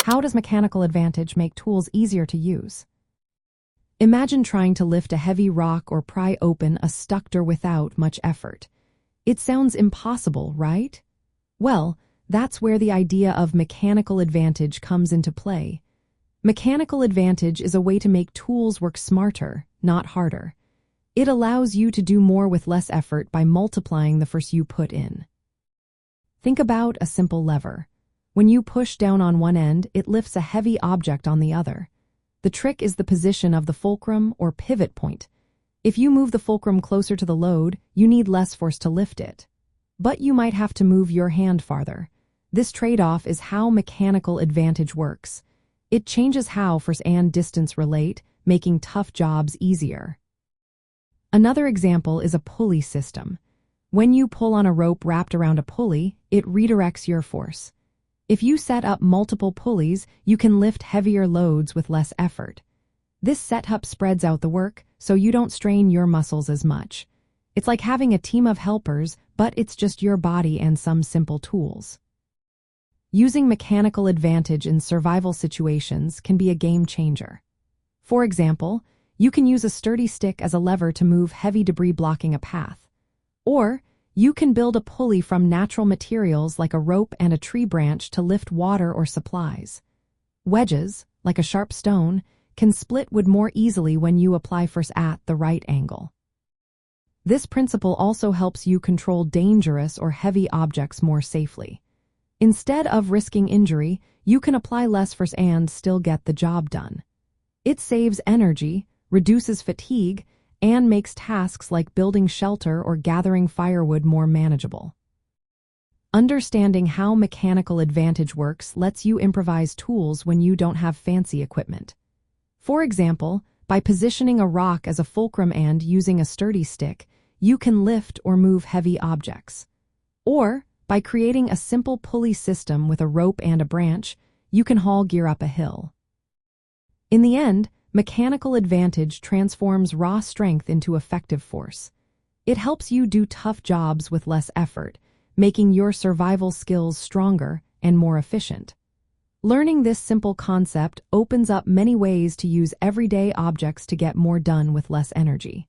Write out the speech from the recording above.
How does mechanical advantage make tools easier to use? Imagine trying to lift a heavy rock or pry open a stuck door without much effort. It sounds impossible, right? Well, that's where the idea of mechanical advantage comes into play. Mechanical advantage is a way to make tools work smarter, not harder. It allows you to do more with less effort by multiplying the force you put in. Think about a simple lever. When you push down on one end, it lifts a heavy object on the other. The trick is the position of the fulcrum or pivot point. If you move the fulcrum closer to the load, you need less force to lift it. But you might have to move your hand farther. This trade-off is how mechanical advantage works. It changes how force and distance relate, making tough jobs easier. Another example is a pulley system. When you pull on a rope wrapped around a pulley, it redirects your force. If you set up multiple pulleys, you can lift heavier loads with less effort. This setup spreads out the work, so you don't strain your muscles as much. It's like having a team of helpers, but it's just your body and some simple tools. Using mechanical advantage in survival situations can be a game changer. For example, you can use a sturdy stick as a lever to move heavy debris blocking a path. Or, you can build a pulley from natural materials like a rope and a tree branch to lift water or supplies. Wedges, like a sharp stone, can split wood more easily when you apply force at the right angle. This principle also helps you control dangerous or heavy objects more safely. Instead of risking injury, you can apply less force and still get the job done. It saves energy, reduces fatigue, and makes tasks like building shelter or gathering firewood more manageable. Understanding how mechanical advantage works lets you improvise tools when you don't have fancy equipment. For example, by positioning a rock as a fulcrum and using a sturdy stick, you can lift or move heavy objects. Or, by creating a simple pulley system with a rope and a branch, you can haul gear up a hill. In the end, mechanical advantage transforms raw strength into effective force. It helps you do tough jobs with less effort, making your survival skills stronger and more efficient. Learning this simple concept opens up many ways to use everyday objects to get more done with less energy.